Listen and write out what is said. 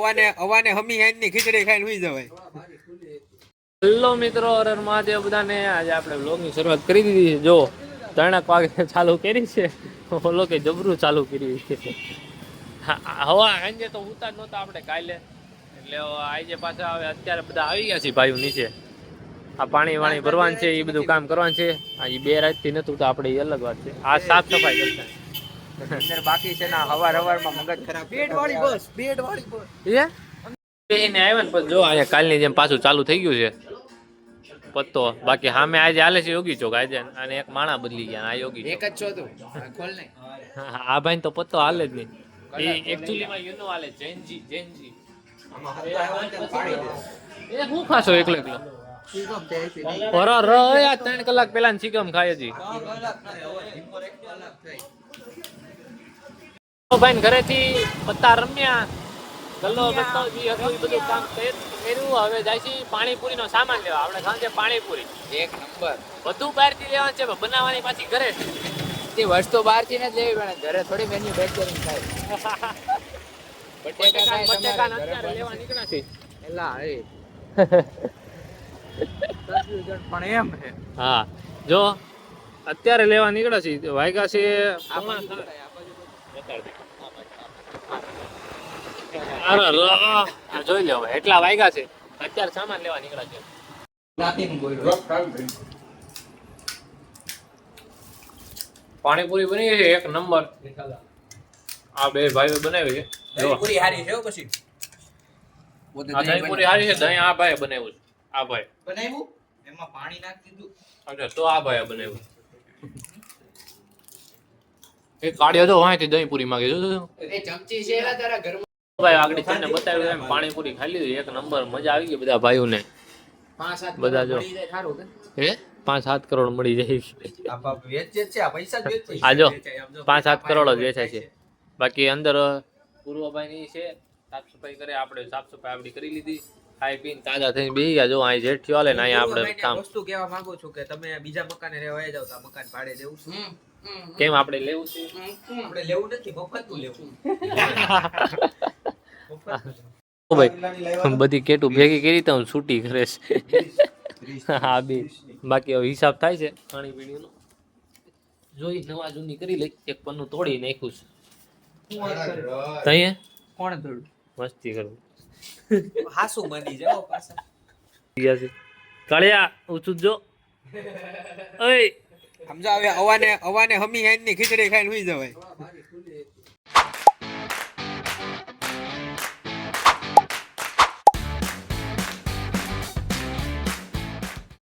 અવાને હમી હાઈની ખીચડી ખાઈને હુઈ જવાય. હેલો મિત્રો, હર હર મહાદેવ બધાને. આજે આપણે વ્લોગની શરૂઆત કરી દીધી છે. જો 3 વાગે ચાલુ કરી છે, ઓલો કે જબરું ચાલુ કર્યું છે. હવા સાંજે તો ઉતાર નહોતા આપણે કાલે, એટલે આજે પાછા હવે અત્યારે બધા આવી ગયા છે ભાઈઓ નીચે. આ પાણી વાણી ભરવાનું છે, એ બધું કામ કરવાનું છે. આ 2 રાતથી નતું તો આપણે એ અલગ વાત છે. આ સાફ સફાઈ કરતા બાકી છે ને હવારમાં મગજ ખરાબ. બેડવાળી બસ એને આવ્યા ને પછી જો અહીંયા કાલની જેમ પાછું ચાલુ થઈ ગયું છે પત્તો. બાકી સામે આજે હાલે છે યોગી ચોક આજે, અને એક માણા બદલી ગયા. આ યોગી એક જ છો તું ખોલ ને. આ ભાઈ તો પત્તો હાલે જ નહીં. એ એકચ્યુઅલીમાં યુનો હાલે જૈનજી. એ હું ખાશો એકલો ઓરો ર આ 3 કલાક પહેલા ચિકમ ખાય જી ભાઈ ઘરેથી પત્તા રમ્યા, ગલ્લો બત્તો જે હતું એ બધું કામ કર્યું. હવે જાય છે પાણીપુરીનો સામાન લેવા. આપણે સાંજે પાણીપુરી એક નંબર બધું બહારથી લેવાનું છે, બનાવવાની પાછી ઘરે. તે વસ્તુ બહારથી ન જ લેવી પડે, ઘરે થોડી મેન્યુ બેક કરીને ખાય. બટેકા અત્યારે લેવા નીકળ્યા છે. એલા એ પણ એમ છે. હા જો અત્યારે લેવા નીકળ્યા છે, વાગ્યા છે જોઈ લો એટલા વાગ્યા છે. અત્યારે સામાન લેવા નીકળ્યા છે. પાણીપુરી બની છે એક નંબર. આ બે ભાઈઓ બનાવી છે. પૂરી હારી છે પછી આ દહીંપુરી હારી છે. દહીં આ ભાઈ બનાવ્યું છે. આ ભાઈ બનાવ્યું, એમાં પાણી નાખી દીધું. અચ્છા, તો આ ભાઈ બનાવ્યું. એક કાઢ્યો તો વાંચી દહીંપુરી માંગે જો એ ચમચી છે એલા તારા ઘરમાં. ભાઈ આગળ તમને બતાવ્યું એમ પાણીપુરી ખાઈ લીધી. એક નંબર મજા આવી ગઈ બધા ભાઈઓને. 5-7 બધા જો સારું હે 5-7 કરોડ મળી જાય. આ વેચે છે, આ પૈસા જ વેચે છે. આ જો 5-7 કરોડ જ વેચાય છે. બાકી અંદર પૂર્વભાઈ ની છે, સાફ સફાઈ કરે. આપણે સાફ સફાઈ આપડી કરી લીધી. ખાઈ પીને તાજા થઈને બેસી ગયા. જો અહીં જેઠિયો હાલે ને અહીંયા આપણે કામ. વસ્તુ કહેવા માંગુ છું કે તમે બીજા મકાને રહેવા જાવ તો આ મકાન ભાડે દેવું છે. કેમ આપણે લેવું છે? આપણે લેવું નથી, મફતનું લેવું. ભાઈ બધી કેટું ભેગી કરી તો છૂટી કરે છે. હા બે બાકી હવે હિસાબ થાય છે પાણી પીણીનો. જોઈ નવા જૂની કરી લઈ. એક પન્નું તોડી નાખ્યું છે. તઈએ કોણ તોડ્યું? મસ્તી કરું. હાસુ મની જાવ પાછા. કાળિયા ઊંચું જો. ઓય સમજા હવે અવાને હમી હાઈની ખીચડી ખાઈને હુઈ જવાય.